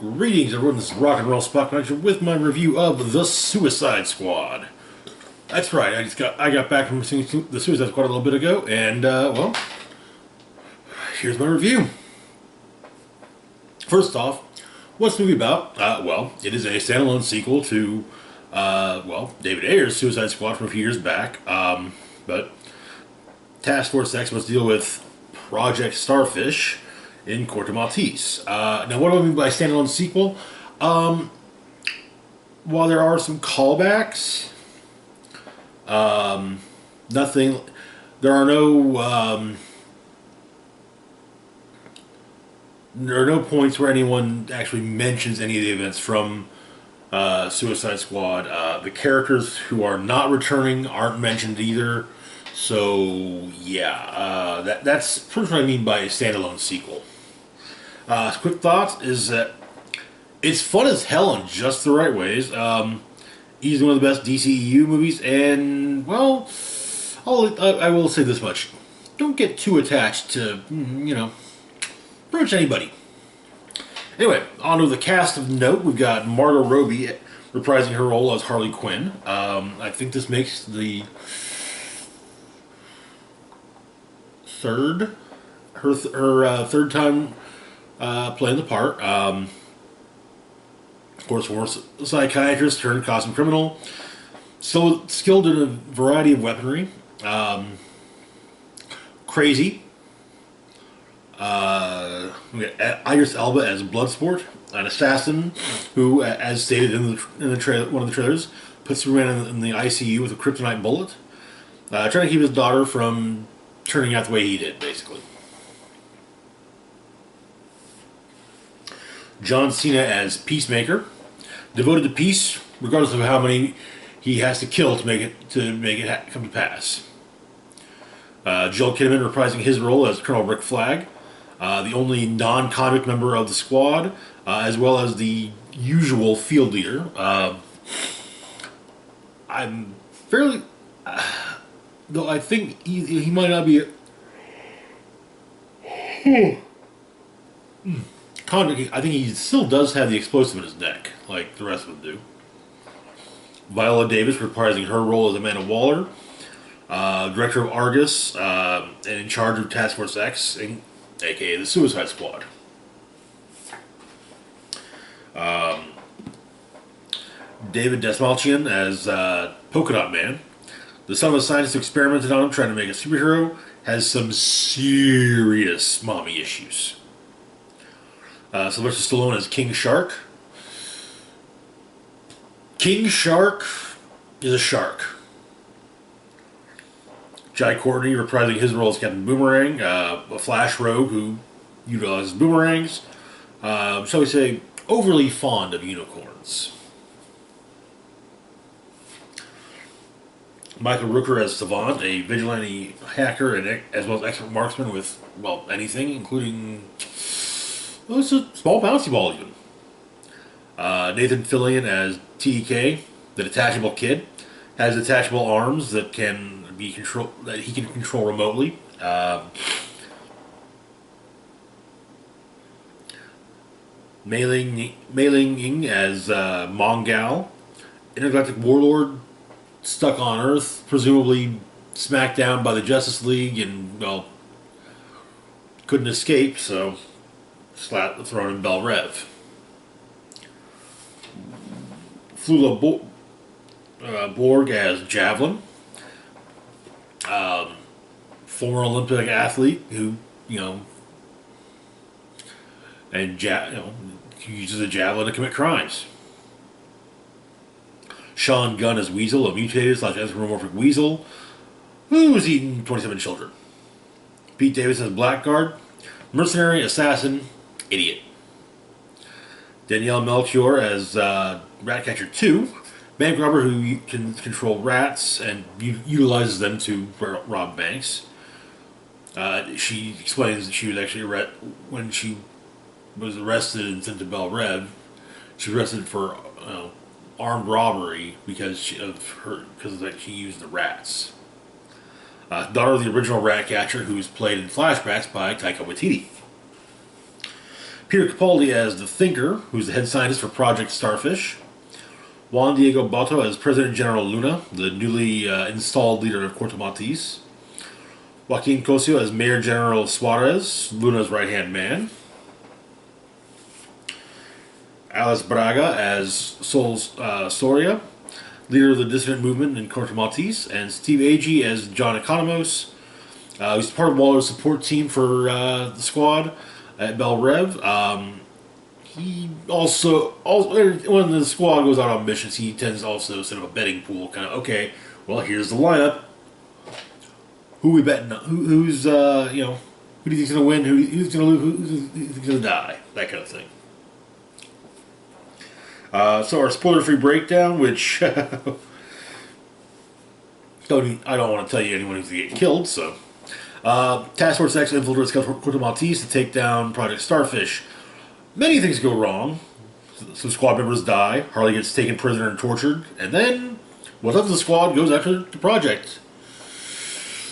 Greetings, everyone. This is Rock and Roll Spot Connection with my review of The Suicide Squad. That's right. I got back from seeing The Suicide Squad a little bit ago, and well, here's my review. First off, what's the movie about? Well, it is a standalone sequel to well, David Ayer's Suicide Squad from a few years back. But Task Force X must deal with Project Starfish in Corto Maltese. Now, what do I mean by standalone sequel? While there are some callbacks, nothing. There are no. There are no points where anyone actually mentions any of the events from Suicide Squad. The characters who are not returning aren't mentioned either. So yeah, that's pretty much what I mean by a standalone sequel. Quick thoughts is that it's fun as hell in just the right ways. Easily one of the best DCEU movies, and well, I will say this much: don't get too attached to pretty much anybody. Anyway, on to the cast of note. We've got Margot Robbie reprising her role as Harley Quinn. I think this makes the third third time playing the part. Of course, former psychiatrist turned costume criminal, so skilled in a variety of weaponry. Crazy. We got Idris Alba as Bloodsport, an assassin who, as stated in one of the trailers, put Superman in the ICU with a kryptonite bullet, trying to keep his daughter from turning out the way he did, basically. John Cena as Peacemaker, devoted to peace, regardless of how many he has to kill to make it come to pass. Joel Kinnaman reprising his role as Colonel Rick Flag, the only non-convict member of the squad, as well as the usual field leader. I'm fairly, though I think he might not be. Convict. I think he still does have the explosive in his neck, like the rest of them do. Viola Davis reprising her role as Amanda Waller, director of Argus, and in charge of Task Force X, aka the Suicide Squad. David Dastmalchian as Polka Dot Man, the son of a scientist who experimented on him trying to make a superhero, has some serious mommy issues. Sylvester Stallone as King Shark. King Shark is a shark. Jai Courtney reprising his role as Captain Boomerang, a Flash rogue who utilizes boomerangs. Shall we say, overly fond of unicorns. Michael Rooker as Savant, a vigilante hacker and as well as expert marksman with, well, anything, including, well, it's a small bouncy ball even. Nathan Fillion as TDK, the detachable kid, has detachable arms that he can control remotely. Mei Ling Ying as Mongal, intergalactic warlord stuck on Earth, presumably smacked down by the Justice League, and well, couldn't escape, so thrown in Bel Rev. Flula Borg as Javelin, former Olympic athlete who uses a javelin to commit crimes. Sean Gunn as Weasel, a mutated / anthropomorphic weasel who was eating 27 children. Pete Davis as Blackguard, mercenary, assassin, idiot. Danielle Melchior as Ratcatcher 2, bank robber who can control rats and utilizes them to rob banks. She explains that she was actually when she was arrested and sent to Bel Rev, she was arrested for armed robbery because she used the rats. Daughter of the original Ratcatcher, who's played in flashbacks by Taika Waititi. Peter Capaldi as the Thinker, who's the head scientist for Project Starfish. Juan Diego Botto as President General Luna, the newly installed leader of Corto Maltese. Joaquin Cosio as Mayor General Suarez, Luna's right-hand man. Alice Braga as Sol Soria, leader of the dissident movement in Corto Maltese. And Steve Agee as John Economos, who's part of Waller's support team for the squad at Bel Rev. He also, when the squad goes out on missions, he tends to also set up a betting pool. Kind of, okay, well, here's the lineup. Who we betting on? Who's who do you think's gonna win? Who's gonna lose? Who's gonna die? That kind of thing. So our spoiler-free breakdown, which I don't want to tell you anyone who's gonna get killed. So, Task Force X infiltrates Corto Maltese to take down Project Starfish. Many things go wrong. Some squad members die. Harley gets taken prisoner and tortured, and then what's left of the squad goes after the project.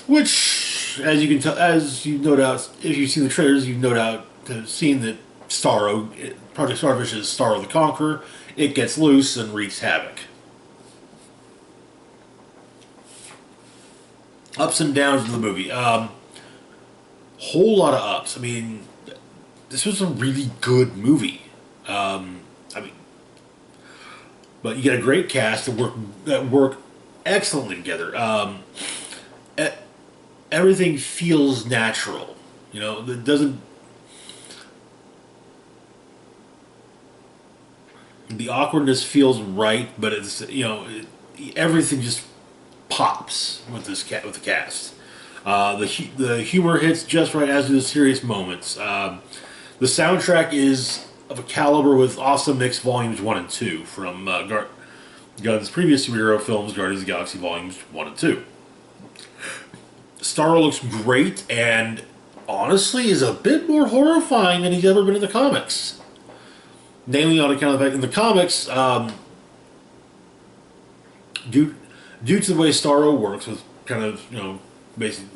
Which, as you can tell, as you no doubt, if you've seen the trailers, you've no doubt seen that Project Starfish is Starro the Conqueror. It gets loose and wreaks havoc. Ups and downs of the movie. Whole lot of ups. I mean, this was a really good movie. But you get a great cast that work excellently together. Everything feels natural. It doesn't. The awkwardness feels right, but it's everything just pops with with the cast. The humor hits just right, as do the serious moments. The soundtrack is of a caliber with Awesome Mix Volumes 1 and 2 from Gunn's previous superhero films, Guardians of the Galaxy Volumes 1 and 2. Starro looks great and honestly is a bit more horrifying than he's ever been in the comics. Namely on account of the fact in the comics, due to the way Starro works with kind of, basically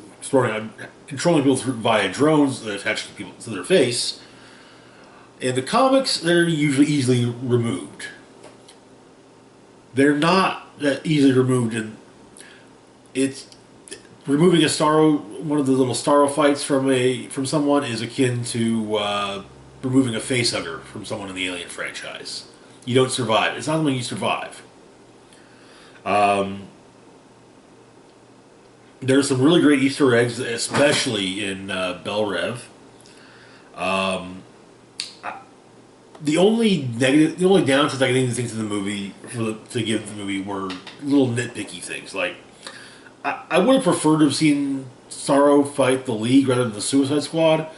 controlling people via drones that attach to people to their face, in the comics they're usually easily removed. They're not that easily removed, and it's removing one of the little Starro fights from someone is akin to removing a facehugger from someone in the Alien franchise. You don't survive. It's not something you survive. There's some really great Easter eggs, especially in Bel Rev. The only downsides I can even think to the movie to give the movie were little nitpicky things. Like, I would have preferred to have seen Starro fight the League rather than the Suicide Squad,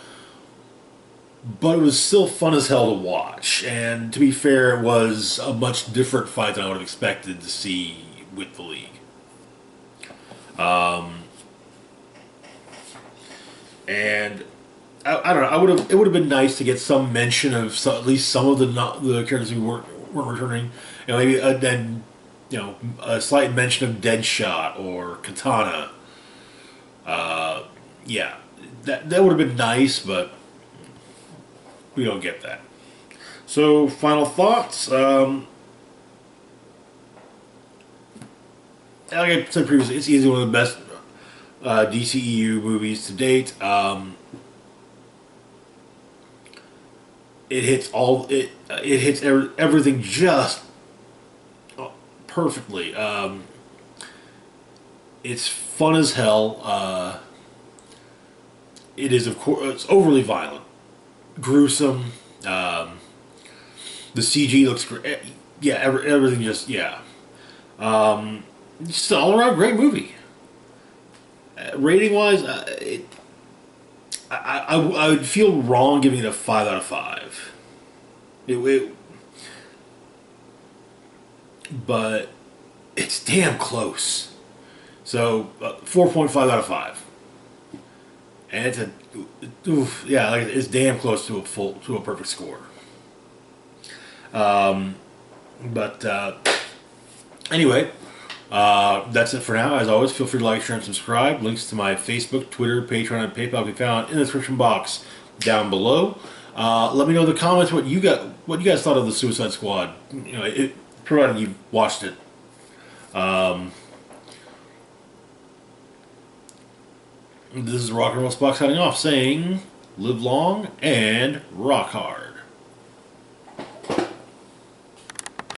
but it was still fun as hell to watch. And to be fair, it was a much different fight than I would have expected to see with the League. And I don't know. It would have been nice to get some mention of at least some of the characters who weren't returning. Maybe a slight mention of Deadshot or Katana. Yeah, that would have been nice, but we don't get that. So, final thoughts. Like I said previously, it's easily one of the best DCEU movies to date. It hits everything just perfectly. It's fun as hell. It is, of course, it's overly violent, gruesome. The CG looks great. Yeah, everything just just an all-around great movie. Rating wise, I would feel wrong giving it a 5 out of 5. But it's damn close. So 4.5 out of 5, and it's it's damn close to a perfect score. Anyway. That's it for now. As always, feel free to like, share, and subscribe. Links to my Facebook, Twitter, Patreon, and PayPal can be found in the description box down below. Let me know in the comments what you guys thought of the Suicide Squad. Provided you watched it. This is Rock and Roll Spock signing off, saying, live long and rock hard.